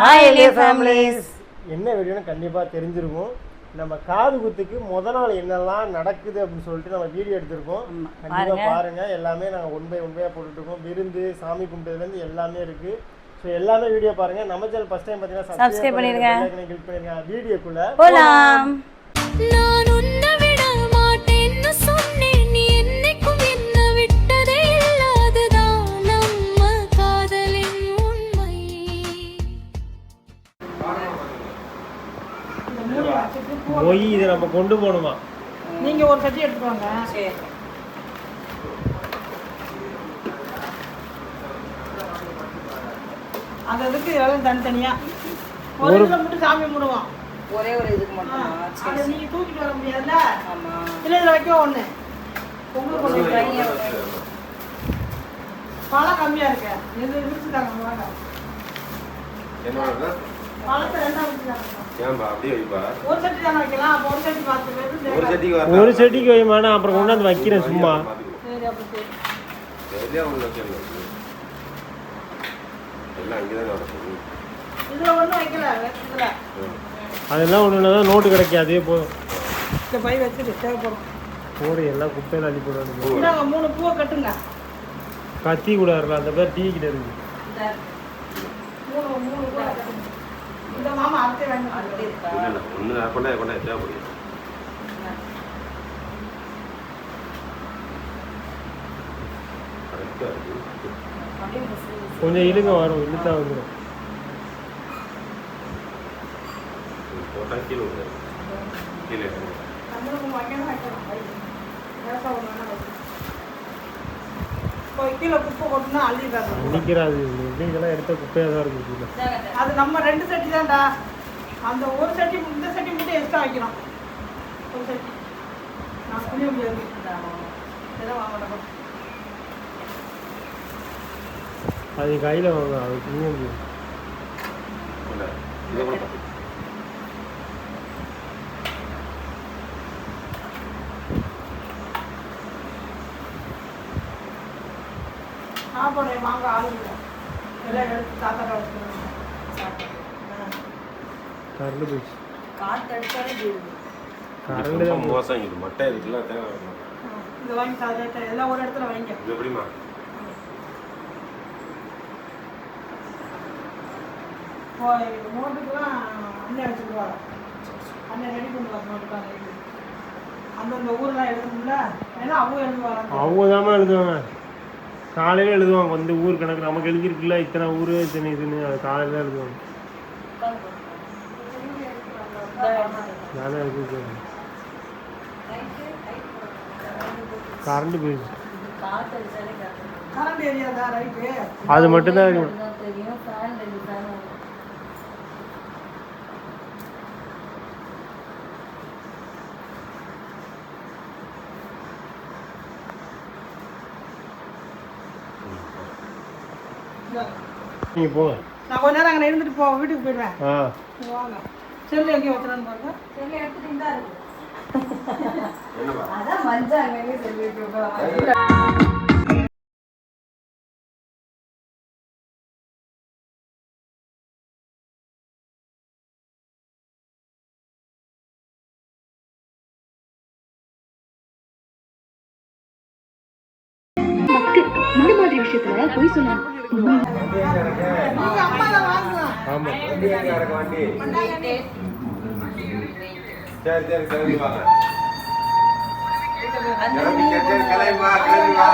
Hi எலியா families. என்ன வீடியோன்னு கண்டிப்பாக தெரிஞ்சிருக்கும். நம்ம காது குத்துக்கு முத நாள் என்னெல்லாம் நடக்குது அப்படின்னு சொல்லிட்டு நம்ம வீடியோ எடுத்திருக்கோம். கண்டிப்பாக பாருங்க. எல்லாமே நாங்கள் ஒன் பை போட்டுருக்கோம். விருந்து, சாமி கும்பிட்டதுலேருந்து எல்லாமே இருக்கு. ஸோ எல்லாமே வீடியோ பாருங்க. நம்ம சேனல் ஃபர்ஸ்ட் டைம் பார்த்தீங்கன்னா சப்ஸ்கிரைப் பண்ணிருங்க, கிளிக் பண்ணிருங்க. வீடியோக்குள்ள போலாம். நான் உன்னை விட மாட்டேன்னு சொன்னேன், நீ என்னைக்கும் என்ன விட்டதே இல்லாததான் நம்ம காதலின் உண்மை. போய் இதை நம்ம கொண்டு போகணுமா? நீங்க ஒரு சட்டி எடுத்துக்கோங்க. சரி. அது அதுக்கு இதெல்லாம் தனித்தனியா ஒரு இதுல மட்டும் சாமி மூடுவோம். ஒரே ஒரு இதுக்கு மட்டும். அது நீங்க தூக்கிட்டு வர முடியாதுல்ல? ஆமா. இல்ல இதுல வைக்க ஒண்ணு. உங்களுக்கு பழம் கம்மியா இருக்கு. எது விரிச்சுட்டாங்க வாங்க. என்னோட பழத்தை ரெண்டா விரிச்சுட்டாங்க. ஏன்பா அப்படியே வைப்பா? ஒரு சட்டி தான் வைக்கலாம். அப்ப ஒரு சட்டி பார்த்து ஒரு சட்டிக்கு வைமானா அப்புறம் கொண்டாந்து வைக்கிறேன் சும்மா. சரி அப்ப சரி. சரியா உள்ள வைக்கணும். எல்லாம் இங்க தான் நடக்குது. இதுல ஒண்ணும் வைக்கல. இதுல அதெல்லாம் ஒண்ணுதான் நோட்டு கிடைக்காது. போதும். இந்த பை வச்சுட்டு தேவைப்படும். போடு எல்லாம் குப்பையில அள்ளி போடுவாங்க. இந்தாங்க 3 பூவை கட்டுங்க. கத்தி கூட இருக்கலாம். அந்த பேர் டீ கிட்ட இருக்கு. 3 பூவை கட்டுங்க. இந்த மாமா அடுத்து வாங்கி அடுத்து இருக்கா? இல்ல ஒண்ணு கொண்டா தேவைப்படுது. கொஞ்சம் இழுங்க வரும். இழுத்தா வந்துடும். போட்டா கீழே கீழே கீழே குப்பை கொட்டுனா அள்ளிடுறாங்க. அள்ளிக்கிறாது. இதெல்லாம் எடுத்த குப்பையாக தான் இருக்கு. அது நம்ம 2 சட்டி தான்டா. அந்த ஒரு சட்டி இந்த சட்டி மட்டும் எக்ஸ்ட்ரா வைக்கணும். ஒரு சட்டி நான் புரிய முடியாது. இதெல்லாம் வாங்கணும். அது கையில் வாங்க. அது புரிய முடியும். சாப்பாடு வாங்க ஆளுங்க எல்லாம் எடுத்து தாத்தா வச்சுக்கணும். கரண்ட் போயிடுச்சு. காற்று அடிச்சாலே கரண்ட் தான் மோசம். இது மட்டை இருக்குல்ல தேவை. இதை வாங்கி சாப்பிட்டு எல்லாம் ஒரு இடத்துல வாங்க. இது எப்படிமா? நோட்டுக்கெல்லாம் அண்ணன் வச்சுருவாங்க. அண்ணன் ரெடி பண்ணுவாங்க நோட்டுக்காக. அந்தந்த ஊரெலாம் எழுதணும்ல. ஏன்னா அவங்க எழுதுவாங்க. அவங்க தான் எழுதுவாங்க. காலையில் எழுதுவாங்க. வந்து ஊர் கணக்கு நமக்கு எழுதிருக்குல்ல இத்தனை ஊர் இத்தனை இதுன்னு. அது காலையில் எழுதுவாங்க. நானே எழுதி கரண்ட் போயிடுச்சு. கரண்ட் ஏரியாதா ரைட்டு. அது மட்டும்தான் இருக்கும். நீங்கள் போங்க. நான் கொஞ்ச நேரம் அங்கே இருந்துட்டு வீட்டுக்கு போயிடுவேன். ஆ வாங்க. செல்லு எங்கேயும் வச்சுறான்னு பாருங்க. செல்லு எடுத்துட்டு தான் இருக்கு. அதான் மஞ்சள் அங்கேயே செல்லு வைக்க. இந்த மாதிரி விஷயத்துல போய் சொல்லணும். ஆமாம். சரி சரி கிளம்பி வாங்க. கிளம்பி வா.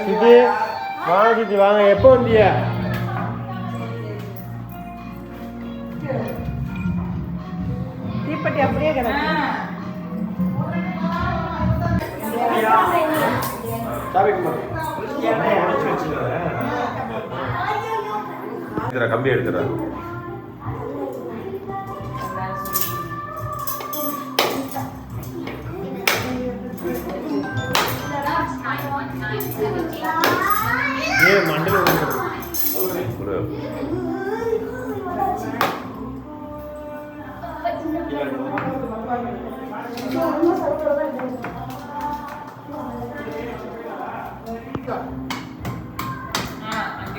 சித்தி வாங்க. சித்தி வாங்க. எப்போ வந்தீங்க? தீப்பெட்டி அப்படியே கிடக்கு. கம்பி எடுத்துற. மண்டல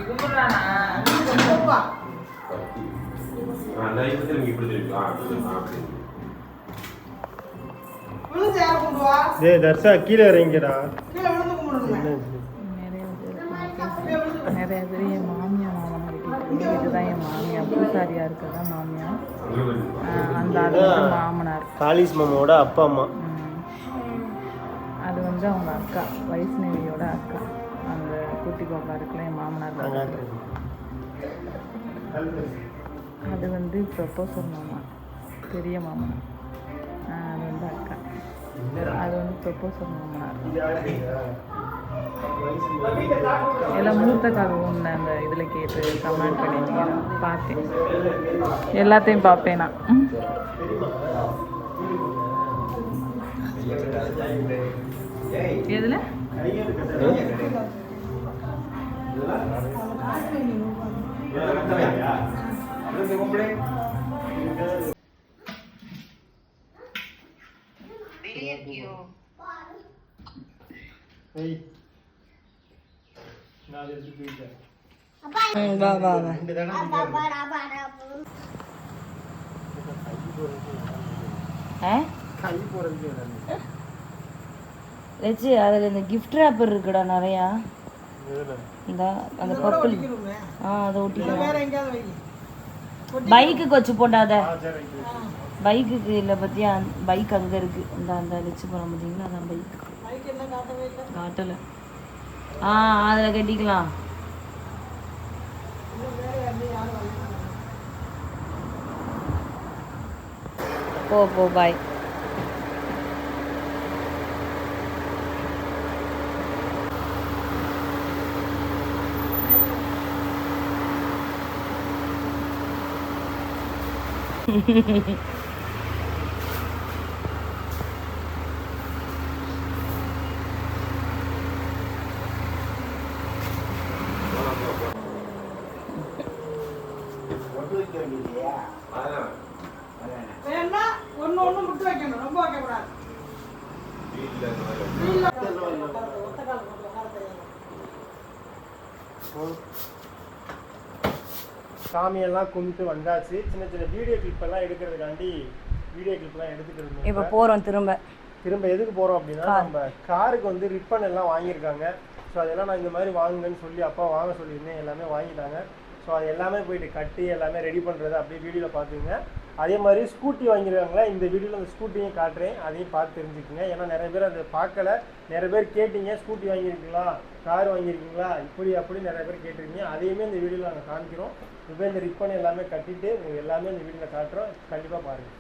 கும்பிடுறாங்க. டேய் தர்ஷா கீழே இறங்கிடா. நிறைய பேர் என் மாமியா மாமனார் இதுதான் என் மாமியா பூசாரியா இருக்கிறதா மாமியா. அந்த அது மாமனார் காளிஸ் மாமாவோட அப்பா அம்மா. அது வந்து அவங்க அக்கா வைஷ்ணவியோட அக்கா. அந்த குட்டி பாப்பா இருக்குல்ல என் மாமனார். அது வந்து ப்ரொப்போசல் மாமா பெரிய மாமனார். அது வந்து அக்கா. அது வந்து ப்ரொப்போசல் மாமனார். எல்லாம் மூத்த கதவுன்னு அந்த இதில் கேட்டு கமெண்ட் பண்ணிட்டீங்க. பார்த்தேன், எல்லாத்தையும் பார்ப்பேன் நான். எதில் வச்சு அதில் இந்த கிஃப்ட் ரேப்பர் இருக்குடா நிறையா. இந்த அந்த பர்பிள் அதை ஒட்டிக்கலாம். பைக்குக்கு வச்சு போட்டாத. பைக்குக்கு இல்லை பற்றியா, பைக் அங்கே இருக்குது. இந்த அந்த வச்சு போகிற பார்த்தீங்களா, அதான் பைக் காட்டலை. அதில் கட்டிக்கலாம். போ பாய். சாமியெல்லாம் கும்பிட்டு வந்தாச்சு. சின்ன சின்ன வீடியோ கிளிப்பெல்லாம் எடுக்கிறதுக்காண்டி வீடியோ கிளிப்லாம் எடுத்துக்கிறது. இப்போ போகிறோம் திரும்ப எதுக்கு போகிறோம் அப்படின்னா, நம்ம காருக்கு வந்து ரிப்பன் எல்லாம் வாங்கியிருக்காங்க. ஸோ அதெல்லாம் நான் இந்த மாதிரி வாங்குங்கன்னு சொல்லி அப்பா வாங்க சொல்லியிருந்தேன். எல்லாமே வாங்கிட்டாங்க. ஸோ அது எல்லாமே போயிட்டு கட்டி எல்லாமே ரெடி பண்ணுறது அப்படியே வீடியோவில் பார்த்துக்குங்க. அதே மாதிரி ஸ்கூட்டி வாங்கியிருக்காங்களா, இந்த வீடியோவில் அந்த ஸ்கூட்டியும் காட்டுறேன், அதையும் பார்த்து தெரிஞ்சுக்குங்க. ஏன்னா நிறைய பேர் அதை பார்க்கல. நிறைய பேர் கேட்டிங்க, ஸ்கூட்டி வாங்கியிருக்கீங்களா, கார் வாங்கியிருக்கீங்களா, இப்படி அப்படி நிறைய பேர் கேட்டிருக்கீங்க. அதையுமே இந்த வீடியோவில் நாங்கள் காமிக்கிறோம். இப்போ இந்த ரிப்பன் எல்லாமே கட்டிட்டு எல்லாமே இந்த வீடியோவில் காட்டுறோம். கண்டிப்பாக பாருங்கள்.